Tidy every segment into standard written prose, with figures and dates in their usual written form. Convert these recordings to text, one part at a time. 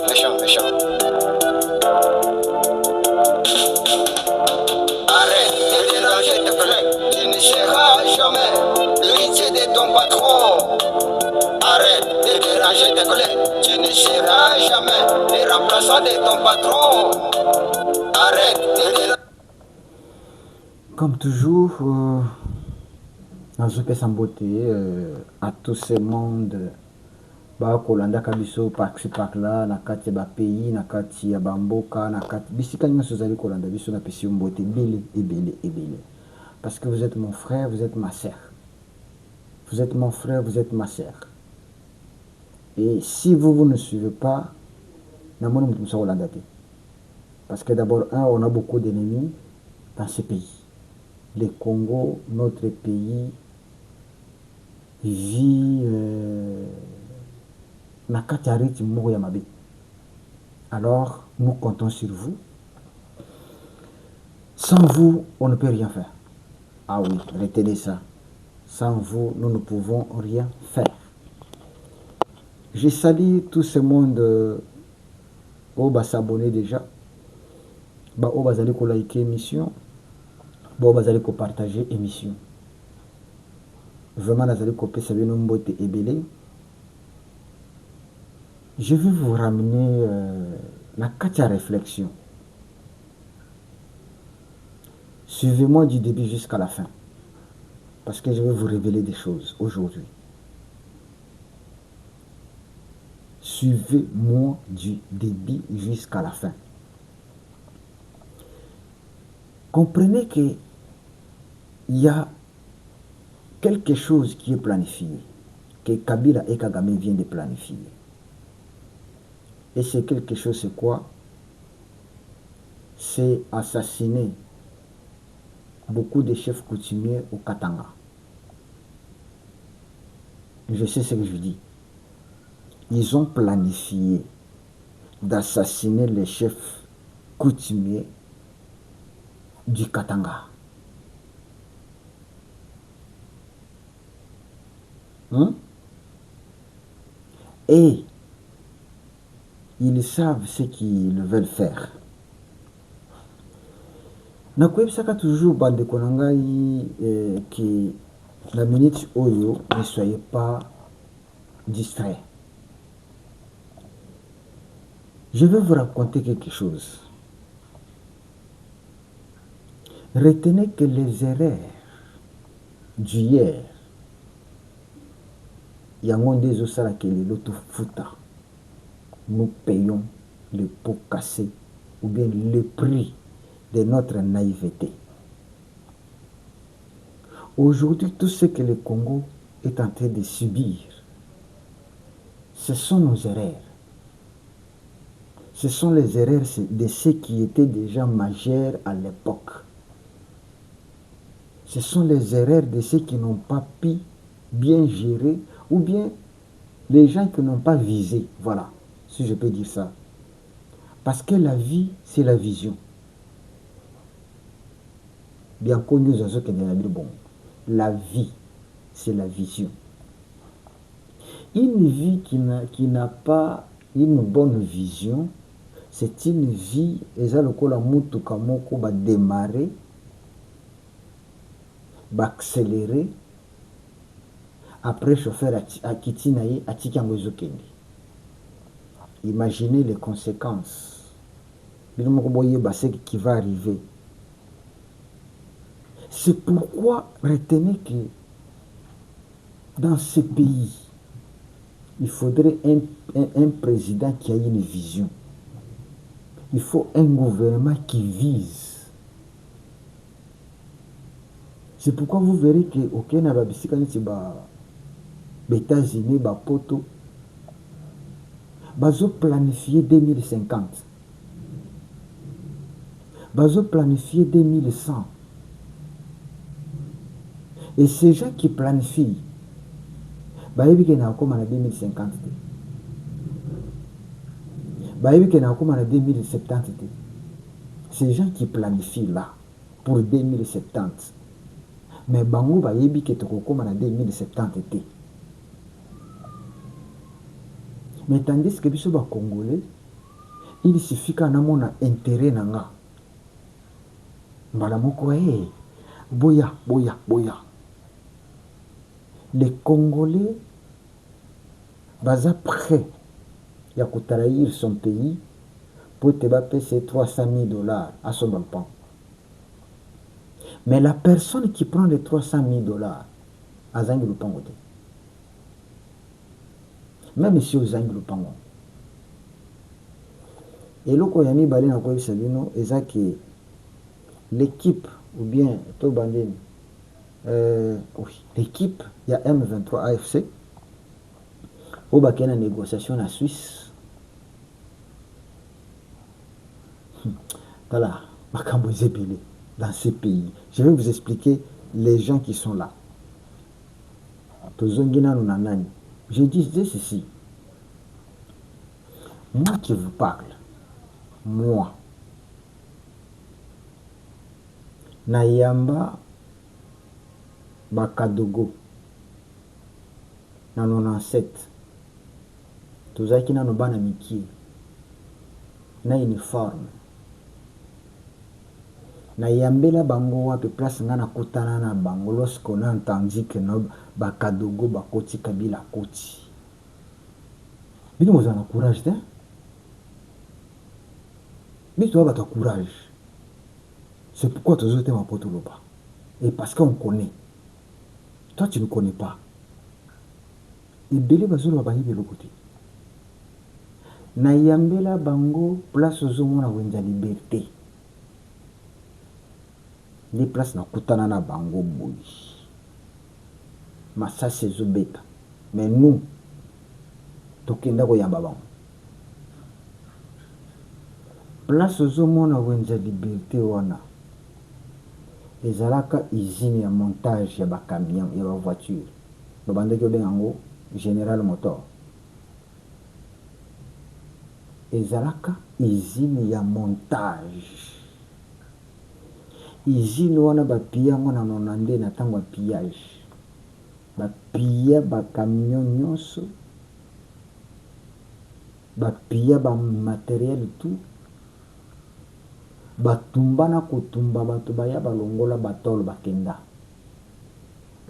méchant, méchant. Arrête de déranger tes collègues, tu ne seras jamais l'héritier de ton patron. Arrête de déranger tes collègues, tu ne seras jamais le remplaçant de ton patron. Arrête de déranger. Comme toujours, nazopesa mbote à tout ce monde bakolandaka biso par-ci par-là na kati ya bapays na kati ya bamboka na kati bisika nyonso ozali kolanda biso napesi yo mbote ebele parce que vous êtes mon frère, vous êtes ma sœur. Vous êtes mon frère, vous êtes ma sœur. Et si vous ne suivez pas, namoni mutu musa kolanda te. Parce que d'abord, on a beaucoup d'ennemis dans ce pays. Le Congo, notre pays, vit na kati ya rythme moko ya mabe. Alors, nous comptons sur vous. Sans vous, on ne peut rien faire. Ah oui, retenez ça. Sans vous, nous ne pouvons rien faire. Je salue tout ce monde qui va s'abonner déjà. Qui va liker l'émission. Qui va partager l'émission. Vraiment, je vais vous ramener la kati ya réflexion. Suivez-moi du début jusqu'à la fin. Parce que je vais vous révéler des choses aujourd'hui. Suivez-moi du début jusqu'à la fin. Comprenez qu'il y a quelque chose qui est planifié, que Kabila et Kagame viennent de planifier. Et c'est quelque chose, c'est quoi? C'est assassiner beaucoup de chefs coutumiers au Katanga. Je sais ce que je dis. Ils ont planifié d'assassiner les chefs coutumiers du Katanga. Et ils savent ce qu'ils veulent faire. Nakoyebisaka toujours bandeko na ngai que la minute oyo ne soyez pas distraits. Je vais vous raconter quelque chose. Retenez que les erreurs d'hier, yango nde ezosalaka lelo tofuta. Nous payons le pot cassé ou bien le prix de notre naïveté. Aujourd'hui, tout ce que le Congo est en train de subir, ce sont nos erreurs. Ce sont les erreurs de ceux qui étaient déjà majeurs à l'époque. Ce sont les erreurs de ceux qui n'ont pas pu bien gérer ou bien les gens qui n'ont pas visé. Voilà, si je peux dire ça. Parce que la vie, c'est la vision. Bien connu, bon. La vie, c'est la vision. Une vie qui n'a pas une bonne vision, c'est une vie, ezalokola mutuka moko ba démarrer, ba accélérer, après chauffeur a kiti na ye atiki yango ezokende. Imaginez les conséquences. Bino moko boyeba ce qui va arriver. C'est pourquoi retenez que dans ce pays, il faudrait un président qui a une vision. Il faut un gouvernement qui vise. C'est pourquoi vous verrez que au Kenya, les États-Unis, Poto, bazo planifier 2050. Bazo planifier 2100. Et ces gens qui planifient, bayebi ke na koma na 2050 te. Bayebi ke na koma na 2070 te. Ces gens qui planifient là pour 2070. Mais bango bayebi ke tokokoma na 2070 te. Mais tandis que biso ba Congolais, il suffit kaka namona intérêt na nga mbala moko boya les Congolais baza prêt ya kotrahir son pays pour te bapese $300,000 à son emploi. Mais la personne qui prend les $300,000 azangi lupango te. Même si ozangi lupango. Eloko ya mibale na koyebisa bino eza ke l'équipe ou bien to bandeni oui, l'équipe ya M23 AFC oyo bakei na négociation na Suisse. Voilà, makambo ezebele dans ces pays. Je vais vous expliquer les gens qui sont là. Tozongi nanu na nani. Je disais ceci. Moi qui vous parle, moi, Nayamba Bakadogo, na 97, tozaki nano bana mikie, na uniforme. Nayambela bango wapi place nga nakutana na bango lorsqu'on a entendu que no Bakadogo bakoti Kabila koti. Bino moza na courage te? Bino toa bato courage. C'est pourquoi tu as ma pote loba. Et parce qu'on connaît. Toi, tu ne connais pas. Et belé bazolo ba bayi belo côté. Na yambela bango place aux hommes na wenza liberté. Les places na kutana na bango boy. Ma ça c'est zobeta. Mais nous tokenda ko yamba bango. Place aux hommes na wenza liberté wana. Ezalaka usine ya montage ya bakamion ya voiture. Babandaki obengango General Motor. Ezalaka usine ya montage. Usine wana bapia ngo na nonande na tango ya pillage. Bapia bakamion nyonso. Bapia ba matériel tout. Batumba na kotumba bato baya balongola batolo bakenda.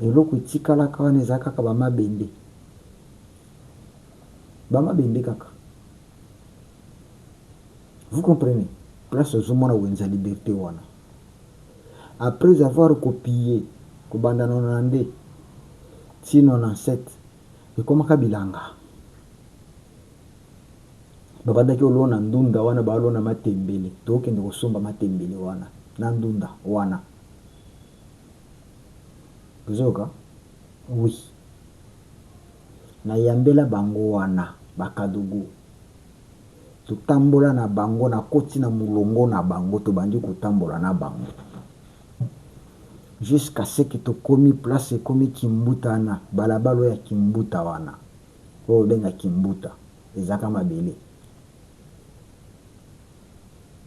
Eloko etikala kaka eza kaka bamabende. Bamabende kaka. Vous comprenez? Place ozomona wenza liberté wana. Après avoir copié kobanda 92 ti 97 ekomaka bilanga. Babandaki olona ndunda wana balona matembele tokende kosomba matembele wana na ndunda wana kuzoka oui na yambela bango wana Bakadogo tutambola na bango na koti na mulongo na bango to bandi kutambola na bango jusqu'à ce que to komi place komi Kimbuta na balabalo ya Kimbuta wana o benga Kimbuta ezaka mabele.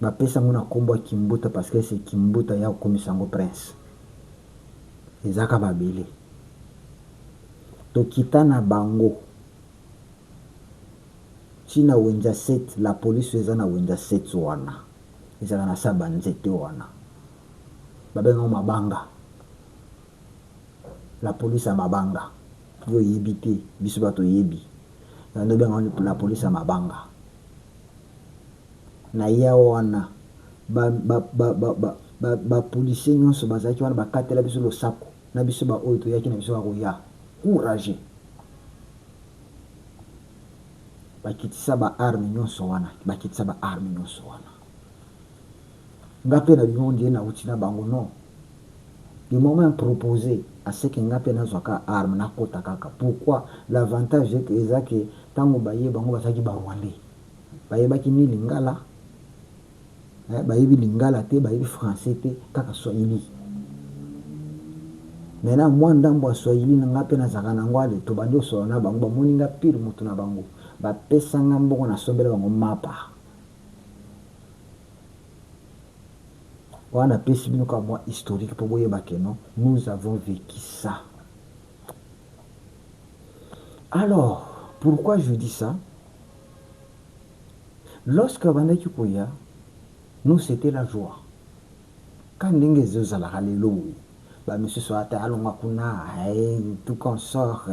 Bapesa ngona kombo Kimbuta parce que c'est Kimbuta ya komisango prince. Ezaka babele. Tokita na bango. China wenja 7, la police eza na wenja 7 wana. Ezaka na saba nzete wana. Babenga mabanga. La police a mabanga. Yo yebite, biso bato yebi. Yando benga la police a mabanga. Na ya wana ba policier nyonso bazaki wana bakatela biso lo sako na biso ba oyo toyaki na biso akoya courage bakitisa ba arme nyonso wana ngape na bimondi na utina bango non du moment proposé à ce que ngape na zwaka arme na kota kaka. Pourquoi? L'avantage est que ezaki tango baye bango bazaki ba Rwandais baye baki ni lingala bayebi lingala te bayebi français te kaka Swahili. Maintenant moi ndambo ya Swahili na ngape na zaka na ngwale to bandi so na bango bamoni nga pire mutu na bango bapesa nga mbongo na sombela bango mapa wana pesi bino ka moi historique pour boyeba ke non nous avons vécu ça. Alors pourquoi je dis ça? Lorsque bandaki koya, nous c'était la joie. Quand ndenge zozala hallelujah. Bah monsieur soata alonga kuna, tout consort,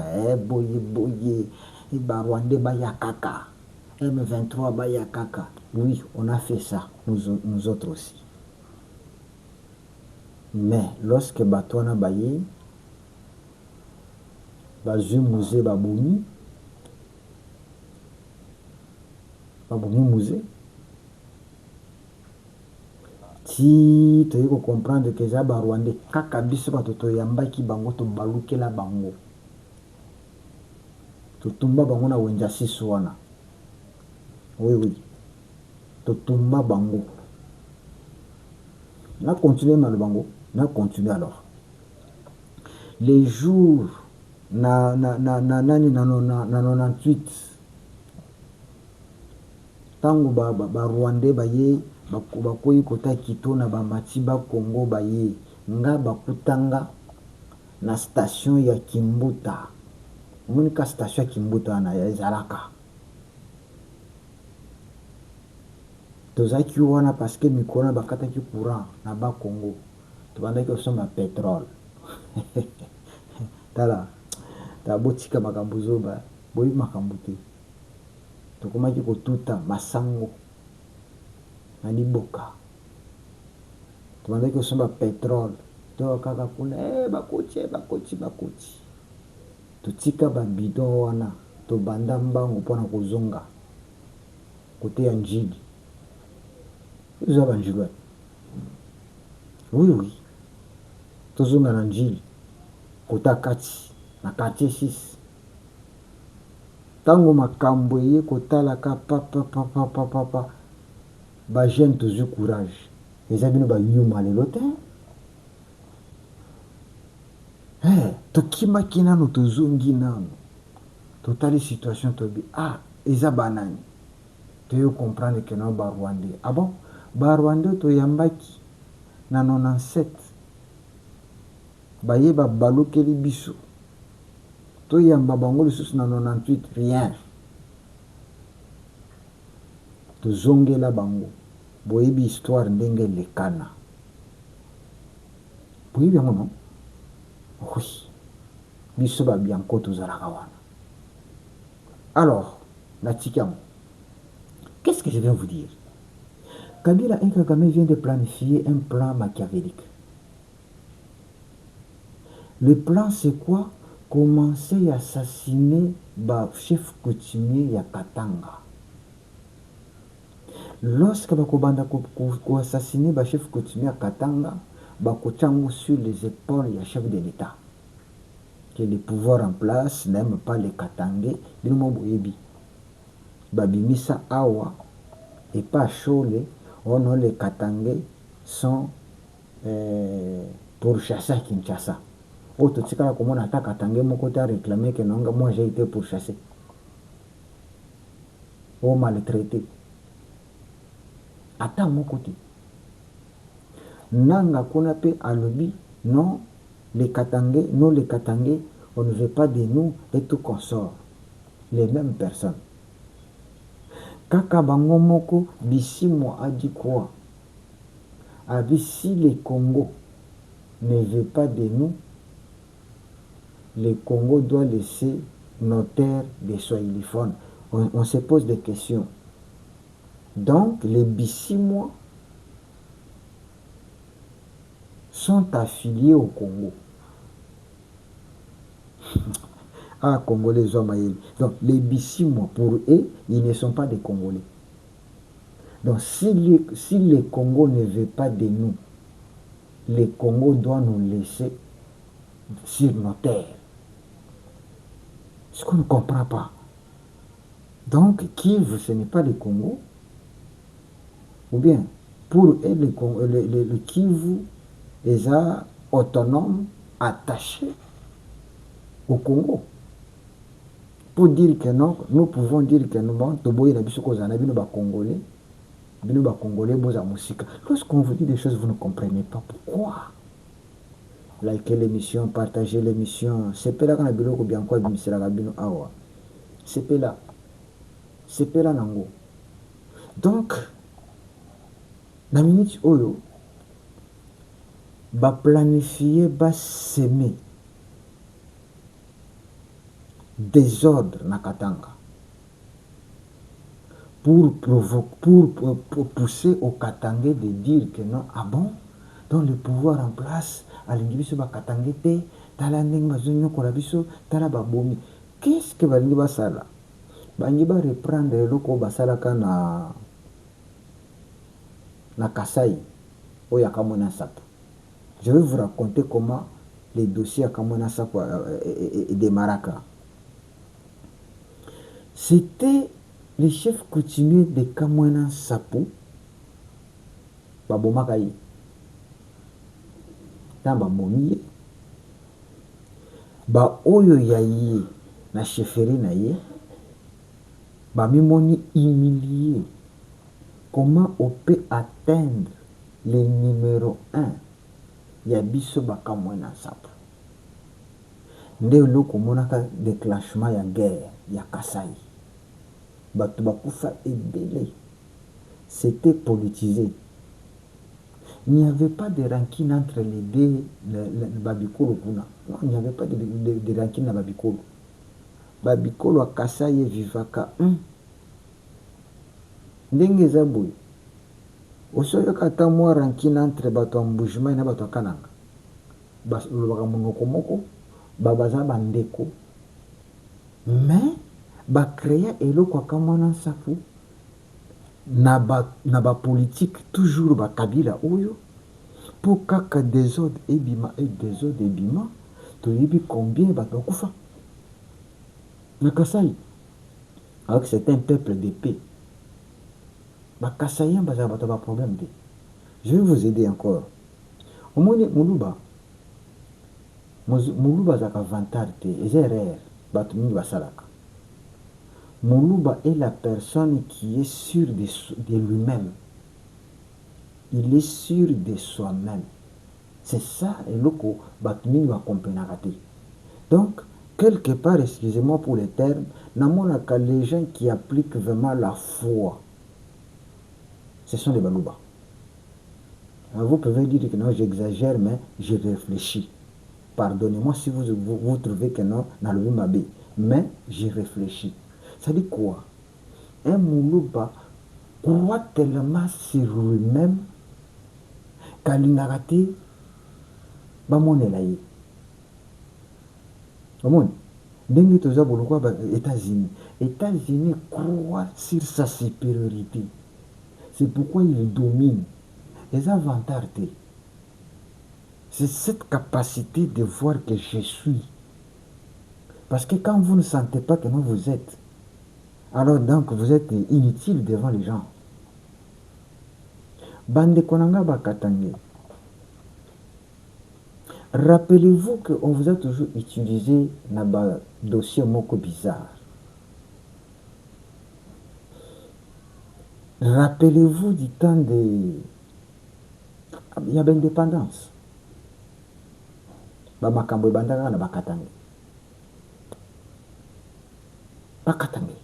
boye boye, et bah Rwandais baya kaka, M23 baya kaka. Oui, on a fait ça, nous autres aussi. Mais lorsque Batouana baye, Bazumuze baboumi musée, ti toyei comprendre que eza barwandais kaka biso bato toyambaki bango tobalukela bango totumba bango na wenza siso wana. Oui totumba bango na continuer malobango na continuer. Alors les jours na 98 tango ba Rwandais baye bakoyi kota kito na bamati ba Congo baye nga bakutanga na station ya Kimbuta. Monika station ya Kimbuta na ya ezalaka tozaki wana parce que mikolo na bakataki courant na ba Congo tobandaki kosomba pétrole. Tala tabotika makambo zoba boyi makambo te tokomaki kotuta masango na liboka tobandaki kosomba pétrole to kaka kuna bakoti totika babidon wana tobanda mbango mpona kozonga kote ya njili eza banjili. Oui tozonga na njili kota kati na quartier 6 tango makambo eye kotalaka papa bajeune tozwi courage eza bino bayuma lelo te tokimaki nano tozongi nano totali situation tobi eza banani toyo comprendre que non barwandais. Bon barwandais toyambaki na 97 baye babalukeli biso toyamba bango lisusu na 98 rien tozongela bango. Boyebi histoire ndenge lekana boyebi yango non? Oui biso babianko tozalaka wana. Alors natikamo, qu'est-ce que je viens vous dire? Kabila et Kagame vient de planifier un plan machiavélique. Le plan c'est quoi? Commencer à assassiner le chef coutumier ya Katanga. Lorsque bakobanda ko assassiner le chef coutumier ya Katanga, bakochango sur les épaules du chef de l'État. Que le pouvoir en place n'aime pas les Katangais, bino boyebi. Babimisa awa et pas Chole, on les Katangais sont pourchassés à Kinshasa. Autre tika la komona ata Katangais mon côté a réclamé que non, moi j'ai été pourchassé. Ou maltraité. Ata mon côté. Nanga konape alobi, non, les Katangais, on ne veut pas de nous et tout consort. Les mêmes personnes. Kaka bango moko Bissimo a dit quoi? A dit si les Congo ne veut pas de nous, le Congo doit laisser nos terres des Swahiliphones. On se pose des questions. Donc les Bissimo sont affiliés au Congo. Congolais hommes. Donc les Bissimo, pour eux, ils ne sont pas des Congolais. Donc si le Congo ne veut pas de nous, le Congo doit nous laisser sur nos terres. Ce qu'on ne comprend pas. Donc Kivu, ce n'est pas le Congo. Ou bien, pour eux, le Kivu est autonome, attaché au Congo. Pour dire que non, nous pouvons dire que nous avons Congolais, lorsqu'on vous dit des choses, vous ne comprenez pas pourquoi. Likez l'émission, partagez l'émission. C'est là qu'on a bien bien quoi c'est là. C'est là nango. Donc na minute oyo baplanifie baseme désordre na Katanga pour pousser au Katangais de dire que non, ah bon, donc le pouvoir en place alingi biso bakatangais te tala ndenge bazonyokola biso tala babomi. Qu'est-ce que balingi basala? Bangi ba reprendre eloko basalaka na Kasai oyo akamona sapo. Je vais vous raconter comment les dossiers akamona sapo démarraka. C'était les chefs coutumiers de Kamwena Sapo, babomaka ye, na bamomi ye, ba oyo ya ye na chefferie na ye, bamimoni humilié. Comment on peut atteindre le numéro 1 ya biso bakamwena Sapo? Nde eloko monaka déclenchement ya guerre ya Kasai. Bato bakufa ebele. C'était politisé. Il n'y avait pas de rancune entre les deux, Babikolo kuna. Non, il n'y avait pas de rancune à Babikolo. Babikolo a Kasai vivaka. Ndenge eza boye. Osoyoka ata mwa rancune entre bato ya Mbujimayi na bato ya Kananga. Balobaka monoko moko, babaza bandeko. Mais bacréa eloko akamwana Sapo na ba politique toujours bakabila oyo pour kaka désordre ebima et désordre ebima toyebi combien bato bakufa na Kasai. Alors que c'est un peuple de paix. Bakasaïen baza bato ba problème de. Je vais vous aider encore. Omoni Muluba zaka vantard te, eza rare bato mingi basalaka. Muluba est la personne qui est sûre de lui-même. Il est sûr de soi-même. C'est ça, et loko, batmini va comprendre. Donc, quelque part, excusez-moi pour les termes, namonaka les gens qui appliquent vraiment la foi, ce sont les Baluba. Alors vous pouvez dire que non, j'exagère, mais je réfléchis. Pardonnez-moi si vous trouvez que non, dans le Mabé, mais j'y réfléchis. Ça dit quoi? Un Muluba croit tellement sur lui-même qu'alinarate bamonelaye. Omoni, ndenge toza bolokwa ba États-Unis. États-Unis croit sur sa supériorité. C'est pourquoi il domine. Les avantages. C'est cette capacité de voir que je suis. Parce que quand vous ne sentez pas que non vous êtes, alors donc vous êtes inutile devant les gens. Bande Konanga Bakatange. Rappelez-vous qu'on vous a toujours utilisé dans un dossier moko bizarre. Rappelez-vous du temps de... Il y avait indépendance. Bamakambo Bandara na Bakatange. Bakatange.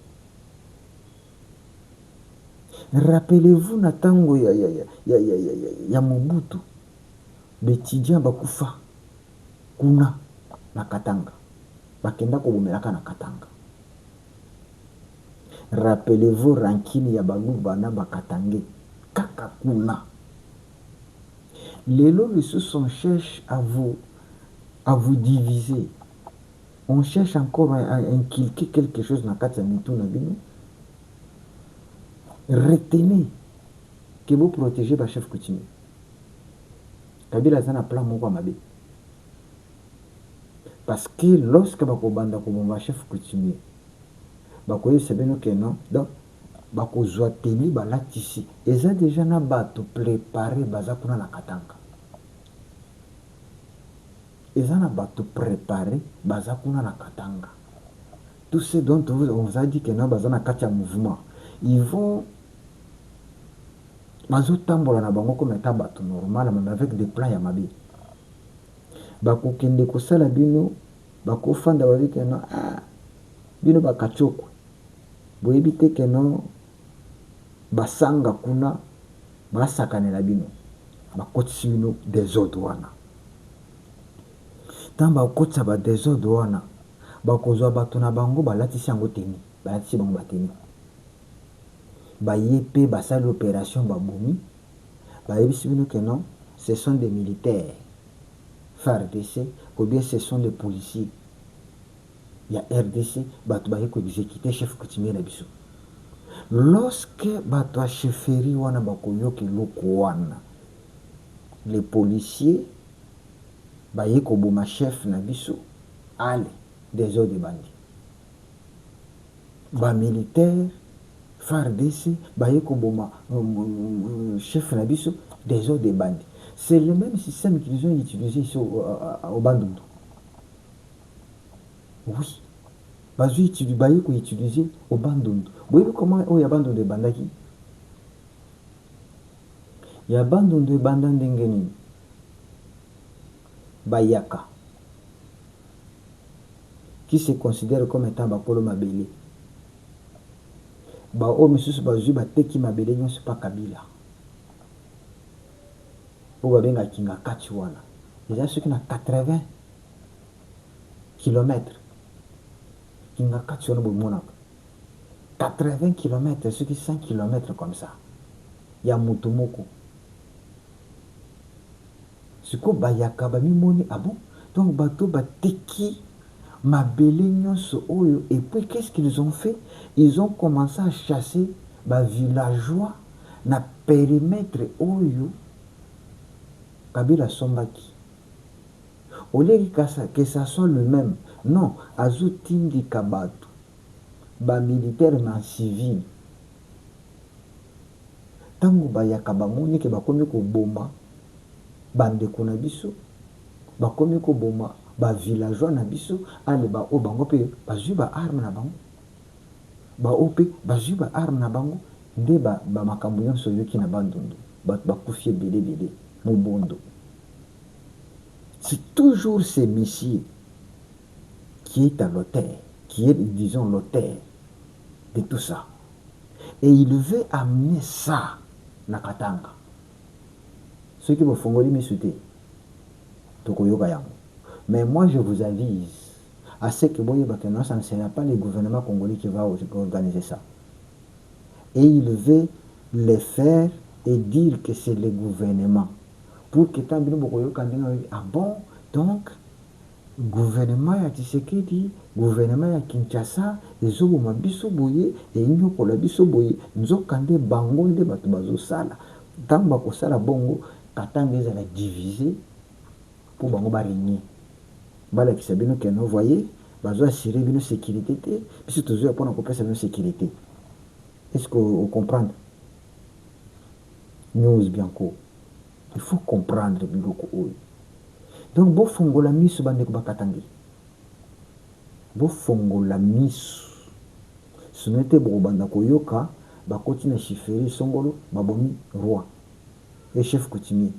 Rappelez-vous na tango ya Mobutu. Betidia bakufa. Kuna na Katanga. Bakenda kobomelaka na Katanga. Rappelez-vous rancune ya Baluba na Bakatange. Kaka kuna. Lelo lisusu on cherche à vous diviser. On cherche encore à inculquer quelque chose na kati ya mitu na bino. Retenez que vous protégez le chef coutumier. Kabila zana plan moko mabe. Parce que lorsque bako banda ko bomba chef coutumier, bako yebeno que non, donc bako zwa teni balatisi. Eza déjà na bato préparé baza kuna na Katanga. Eza na bato préparé baza kuna na Katanga. Tout ce dont on vous a dit que non baza na kati ya mouvement, ils vont bazotambola na bango comme état bato normal mais avec des plans ya mabe. Bako kende ko sala bino bako fanda wali que non bino bakachoko. Boyebi te que non basanga kuna basakanela bino bakotisi bino désordre wana. Ntango bakotisa badésordre wana bakozwa bato na bango balatisi yango teni, balatisi bango bateni, baye mpe basali opération babomi, bayebisi bino ke non, ce sont des militaires FARDC ou bien ce sont des policiers ya RDC, bato baye koexécuter chef coutumier na biso. Lorsque bato ya chefferie wana bakoyoka eloko wana, les policiers baye koboma chef na biso, ale désordre bandi. Ba militaire FARDC baye koboma chef na biso, désordre bandi. C'est le même système qu'ils ont utilisé ici au Bandundu. Oui. Baye ko utiliser au Bandundu. Vous voyez comment il y a Bandundu bandaki? Il y a Bandundu bandandengeni. Bayaka, qui se considère comme étant bakolo mabele. Ba o misusu bazui bateki mabele nyonso pa Kabila. O babenga kinga kati wana. Déjà ceux qui na 80 km. Kinga kati wana bomonaka. 80 km, ceux qui 100 km comme ça. Ya mutu moko. Siko bayaka bamimoni, ah bon? Donc bato bateki mabele nyonso oyo. Et puis qu'est-ce qu'ils ont fait? Ils ont commencé à chasser ba villageois na périmètre oyo Kabila sombaki. Au lieu que ça soit le même, non, azutindi kabatu ba militaire na civil. Tango bayaka bamoni ke bakomi ko bomba bandeko na biso, bakomi ko boma ba villageois na biso, ale ba o bango pe bazui ba arme na bango, ba o pe bazui ba arme na bango, nde ba makambo nyonso yoki na Bandundu, ba kufie bele mubondo. C'est toujours ce monsieur qui est à l'auteur, qui est, disons, l'auteur de tout ça. Et il veut amener ça na Katanga. Ceux qui vont fongoli me souhaiter, mais moi je vous avise à ce que ça ne sera pas le gouvernement congolais qui va organiser ça. Et il veut le faire et dire que c'est le gouvernement. Pour que tant ah bon, donc gouvernement ya Tshisekedi, gouvernement ya Kinshasa, ezobo mabiso boye, et nyoko la biso boye, nzokande bango nde bato bazo sala. Tant bako sala bongo, Katanga ezala divisé pour bango ba régner. Bala ki sabino ke no voyez, bazo assurer bino sécurité té, biso tozo pona ko pesa bino sécurité. Est-ce que vous comprenez? News bianco. Il faut comprendre biloko oyo. Donc bo fongola miso bandeko bakatangi. Bo fongola miso. Sunete bo banda koyoka bakoti na chifferie songolo babomi roi et chef coutumier.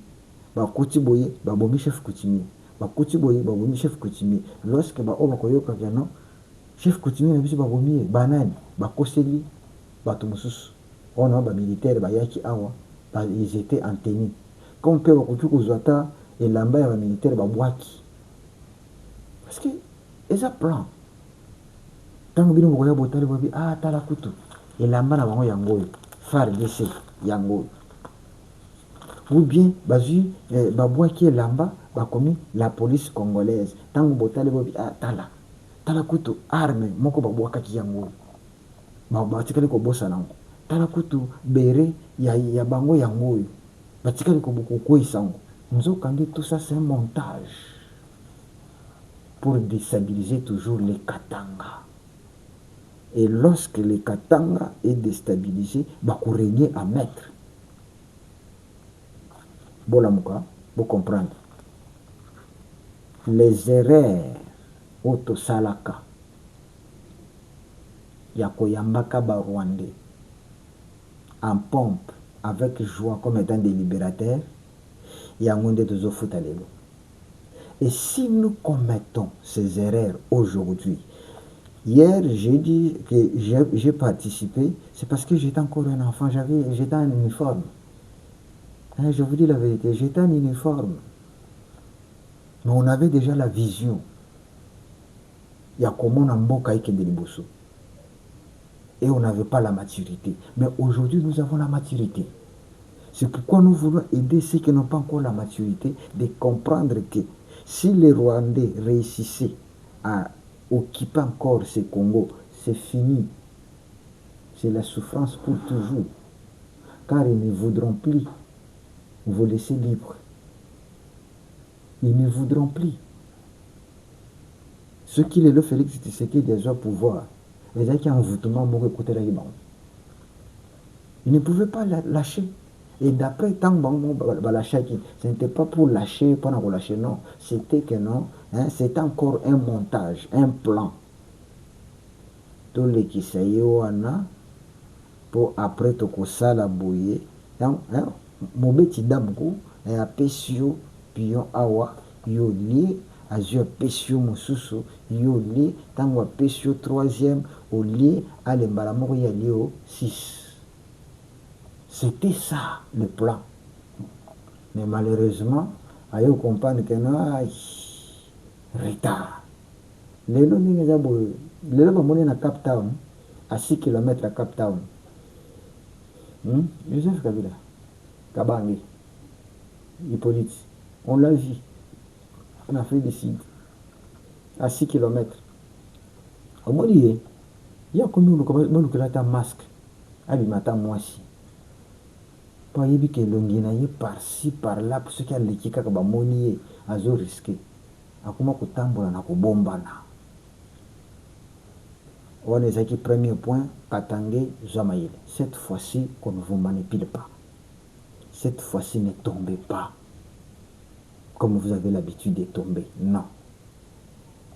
Bakoti boye babomi chef coutumier. Bakoti boye babomi chef coutumier. Lorsque ba o bakoyoka kano chef coutumier na biso babomi banani bakoseli bato mususu. On a ba militaire bayaki awa, ils étaient en tenue. Comme peut bakoki kozwata et lamba ya militaire babwaki. Parce que eza plan. Tango bino bokoya botali bobi ah tala kutu. Et lamba na bango yango FARDC yango. Ou bien bazu babwaki lamba bakomi la police congolaise. Tango botali bobi ah tala kutu arme moko babwakaki yango. Batikali ko bosa nango. Tala kutu bere ya bango yango. Batikali ko boko isango. Tout ça c'est un montage pour déstabiliser toujours les Katanga. Et lorsque les Katanga est déstabilisé, bah qu'on régner à maître. Bolamuka, vous comprenez. Les erreurs autosalaka yakoyambaka ba Rwandais en pompe avec joie comme étant des libérateurs. Et si nous commettons ces erreurs aujourd'hui, Hier, j'ai dit que j'ai participé, c'est parce que j'étais encore un enfant, j'étais en uniforme. Hein, je vous dis la vérité, j'étais en uniforme. Mais on avait déjà la vision. Il y a comment on a mboka de liboso. Et on n'avait pas la maturité. Mais aujourd'hui, nous avons la maturité. C'est pourquoi nous voulons aider ceux qui n'ont pas encore la maturité de comprendre que si les Rwandais réussissaient à occuper encore ce Congo, c'est fini. C'est la souffrance pour toujours. Car ils ne voudront plus vous laisser libre. Ils ne voudront plus. Ce qui est le Félix Tshisekedi des pouvoir, les gens qui ont envoûtement, ils ne pouvaient pas lâcher. Et d'après tant ce n'était pas pour lâcher, pas pour lâcher, non. C'était que non, hein, c'était encore un montage, un plan. Tous les qui wana pour après tokosala boye, mobeti damko, et apesio, pion awa, yo li, azio apesio mosusu, yo li, tango apesio troisième, au li, alembala moko ya li au 6. C'était ça le plan. Mais malheureusement, ayo comprendre que non, retard. Lelo ningi za boye, lelo bamoni na Cape Town, à 6 km à Cape Town. Joseph Kabila, Kabangi, Hippolyte, on l'a vu en Afrique du Sud, à 6 km. Au moins, il y a combien de masque, abimata mwasi. Pas yebi que l'onginaye par-ci, par-là, pour ceux qui ont l'équipe kaka bamoni azo risqué. Akuma kotambola na kobombana. On est qui premier point, Katangé, Jamaïl. Cette fois-ci, qu'on ne vous manipule pas. Cette fois-ci, ne tombez pas comme vous avez l'habitude de tomber. Non.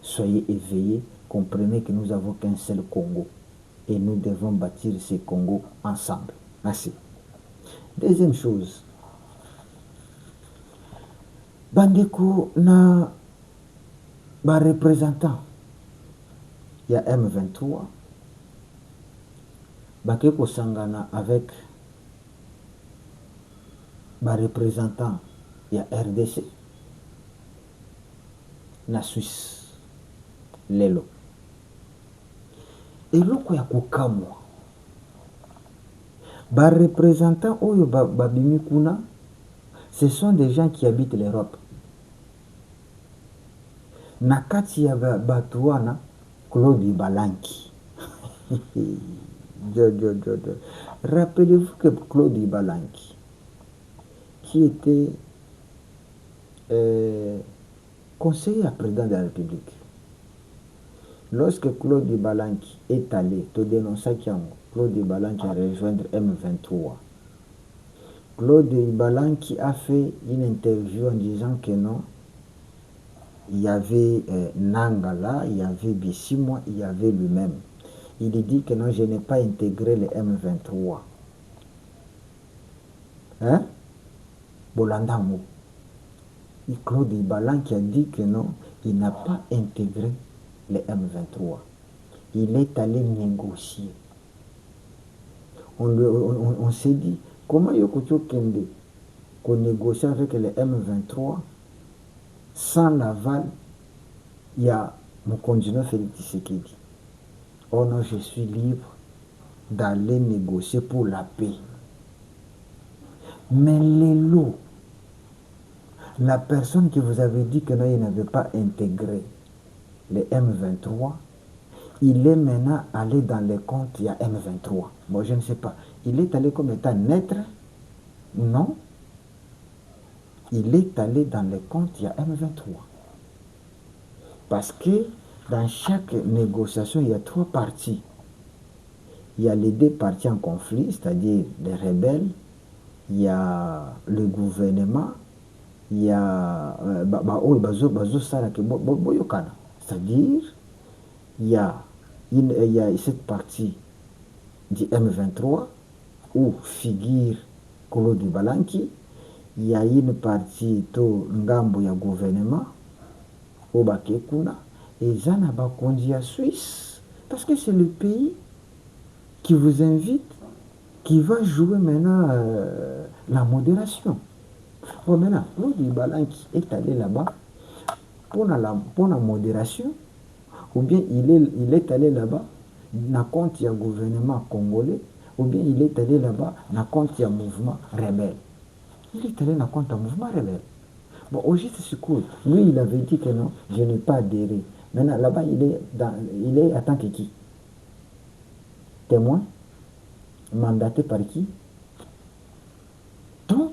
Soyez éveillés, comprenez que nous avons qu'un seul Congo. Et nous devons bâtir ce Congo ensemble. Merci. Deuxième chose. Bandeko na représentant. Il y a M23. Bakeko Sangana avec représentant. Il y a RDC. Na Suisse. Lelo. Et loko ya kokamwa. Représentants oyo babimi kuna, ce sont des gens qui habitent l'Europe. Nakati ya batuana Claude Ibalanki. Rappelez-vous que Claude Ibalanki, qui était conseiller à président de la République, lorsque Claude Ibalanki est allé te dénoncer Claude Ibalanki a rejoindre M23. Claude Ibalanki a fait une interview en disant que non, il y avait Nangala, il y avait Bissimois, il y avait lui-même. Il dit que non, je n'ai pas intégré le M23. Hein? Bolandamo. Et Claude Ibalanki a dit que non, il n'a pas intégré le M23. Il est allé négocier. On s'est dit, comment Yokocho Kende qu'on négocie avec le M23 sans l'aval, il y a mon conjoint Félix Tshisekedi. Oh non, je suis libre d'aller négocier pour la paix. Mais les lots, la personne qui vous avait dit que non, il n'avait pas intégré le M23, il est maintenant allé dans les comptes, il y a M23. Bon, je ne sais pas. Il est allé comme étant naître? Non. Il est allé dans les comptes, il y a M23. Parce que dans chaque négociation, il y a 3 parties. Il y a les 2 parties en conflit, c'est-à-dire les rebelles, il y a le gouvernement, il y a c'est-à-dire il y a cette partie du M23 où figure Claude Ibalanki, il y a une partie to ngambo ya gouvernement au Bakekuna et Zana Bakondia Suisse Parce que c'est le pays qui vous invite, qui va jouer maintenant la modération. Bon, maintenant, Claude Balanki est allé là-bas pour la modération, ou bien il est allé là-bas na compte du gouvernement congolais, ou bien il est allé là-bas na compte du mouvement rebelle. Il est allé na compte du mouvement rebelle. Bon, au juste secours, lui, il avait dit que non, je n'ai pas adhéré. Maintenant, là-bas, il est en tant que qui? Témoin? Mandaté par qui? Donc,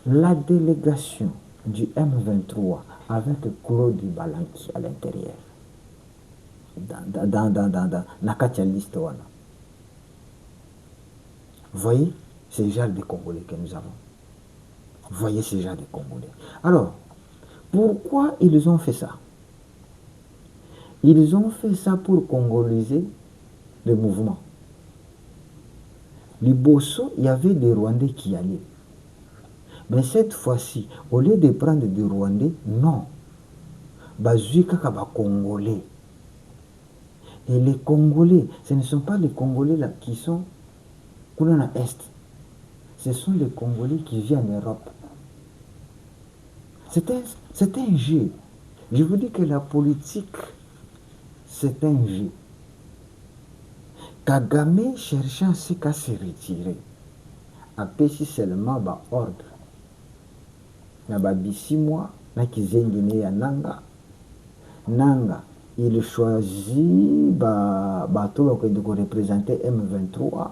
la délégation du M23 avec Claude Balanki à l'intérieur, dans la liste. Voyez ce genre de Congolais que nous avons. Voyez ce genre de Congolais. Alors, pourquoi ils ont fait ça? Ils ont fait ça pour congoliser le mouvement. Les Bosso, il y avait des Rwandais qui allaient. Mais cette fois-ci, au lieu de prendre des Rwandais, non. Bazui kaka ba Congolais. Et les Congolais, ce ne sont pas les Congolais là qui sont à Est. Ce sont les Congolais qui viennent en Europe. C'est un jeu. Je vous dis que la politique, c'est un jeu. Kagame cherchant à se retirer, a péché seulement ba ordre. Na ba 6 mois, na kizengine ya Nanga. Nanga, il choisit bato de représenter M23.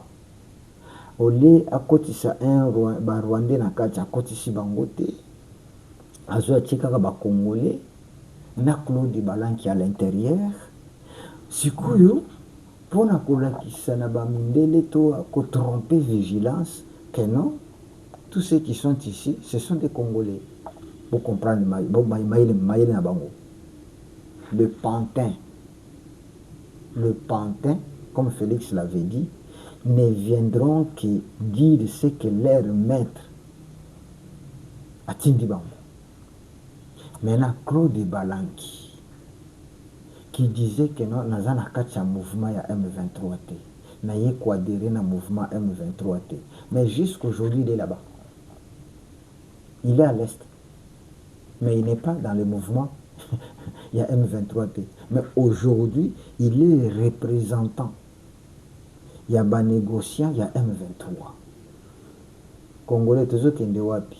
Au lieu à côté ça un Rwandais na kati à côté si bangote. Azo atika ba Congolais na Claude Balanki à l'intérieur. Sikuyo pour na kolakisa na ba mindele to ko tromper vigilance que non, tous ceux qui sont ici, ce sont des Congolais. Pour comprendre maïle na bango. Le pantin, comme Félix l'avait dit, ne viendront que dire ce que leur maître a tindi bango. Maintenant, Claude Balanki, qui disait que non, nous avons un mouvement M23, nous avons adhéré à mouvement M23. Mais jusqu'aujourd'hui, il est là-bas. Il est à l'Est. Mais il n'est pas dans le mouvement. Il y a M23T. Mais aujourd'hui, il est représentant. Il y a des négociants, il y a M23. Congolais, toujours qui est wapi.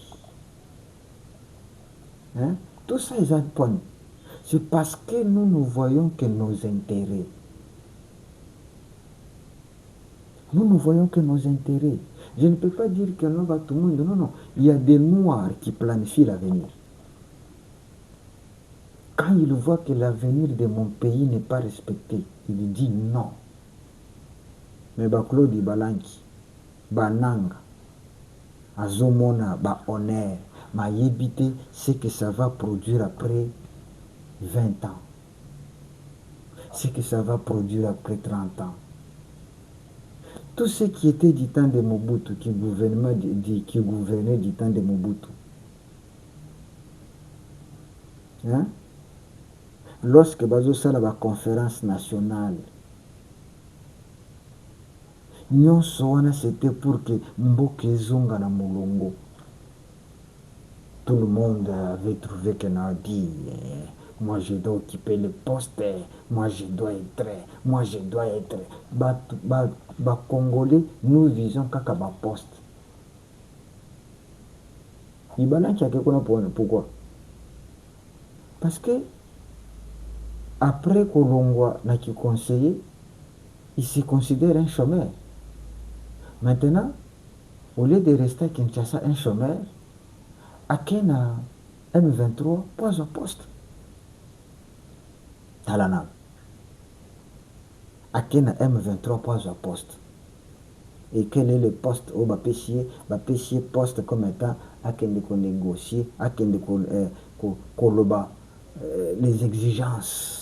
Hein? Tout ça, ils ont point. C'est parce que nous voyons que nos intérêts. Nous voyons que nos intérêts. Je ne peux pas dire que non, va tout le monde. Non, non. Il y a des Noirs qui planifient l'avenir. Quand il voit que l'avenir de mon pays n'est pas respecté, il dit non. Mais Claude Balanki, Nanga, Azomona, honneur, ma yébité, c'est que ça va produire après 20 ans. C'est que ça va produire après 30 ans. Tout ce qui était du temps de Mobutu, qui gouvernait du temps de Mobutu. Hein? Lorsque bazosala la conférence nationale, c'était pour que Mboke Zonga na Molongo. Tout le monde avait trouvé qu'on a dit moi je dois occuper le poste, moi je dois être. Congolais, nous visons kaka ba poste. Ibana qui a pourquoi? Parce que après Kolongwa n'a qui conseillé, il se considère un chômeur. Maintenant, au lieu de rester à Kinshasa un chômeur, Akena M23 pose un poste. Talana. Akena M23 pose un poste. Et quel est le poste au Bapessier poste comme étant à qui négocier, à qui Koloba les exigences.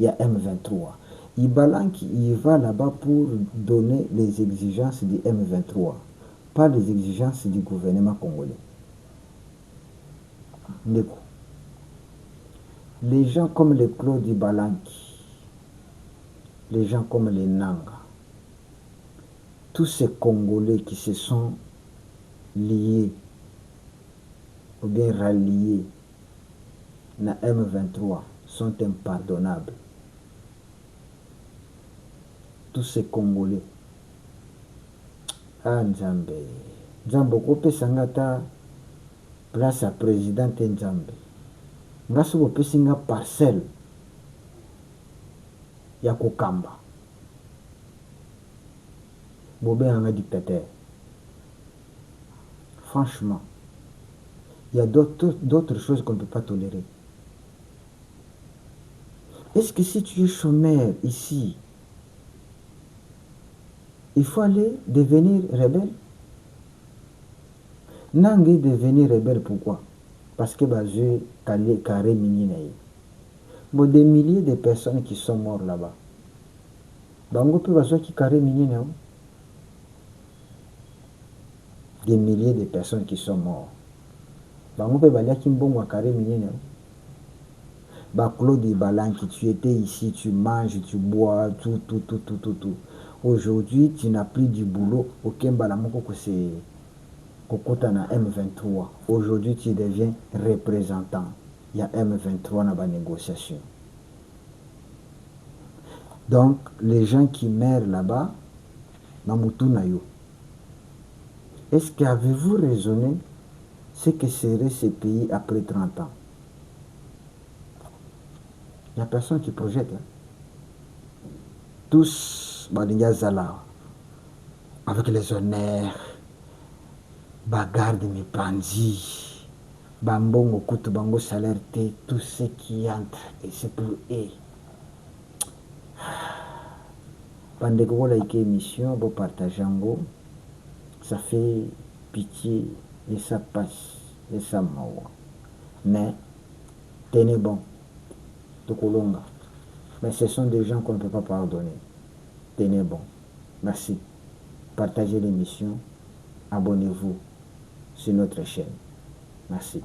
Il y a M23. Ibalanki, il va là-bas pour donner les exigences du M23, pas les exigences du gouvernement congolais. Les gens comme les Claude Balanki, les gens comme les Nanga, tous ces Congolais qui se sont liés ou bien ralliés na M23 sont impardonnables. Tous ces Congolais. Ah Nzambe. Nzambe okopesa nga ata place ya président te Nzambe. Nga soki opesi nga parcelle ya kokamba. Bobenga nga dictateur. Franchement, il y a d'autres choses qu'on ne peut pas tolérer. Est-ce que si tu es chômeur ici, il faut aller devenir rebelle? Nangue devenir rebelle, pourquoi? Parce que je carré mini. Bon, des milliers de personnes qui sont mortes là-bas. Bango peut bazo qui carré mini. Des milliers de personnes qui sont mortes. Bango peut balia qui mbongo carré mini. Claude Balanki, tu étais ici, tu manges, tu bois, tout. Aujourd'hui, tu n'as plus du boulot. Aucun balamoko que c'est Kokotana M23. Aujourd'hui, tu deviens représentant. Il y a M23 dans la négociation. Donc, les gens qui meurent là-bas, est-ce qu'avez-vous raisonné ce que serait ce pays après 30 ans? Il n'y a personne qui projette. Hein. Tous, Zala, avec les honneurs, bagarre de Mipandi, Bambongo, Koutou, Bango, salaire, tout ce qui entre, et c'est pour eux. Pendant que vous avez une émission, vous partagez, ça fait pitié et ça passe et ça m'awa. Mais tenez bon, tout Kolonga. Mais ce sont des gens qu'on ne peut pas pardonner. Tenez bon. Merci. Partagez l'émission. Abonnez-vous sur notre chaîne. Merci.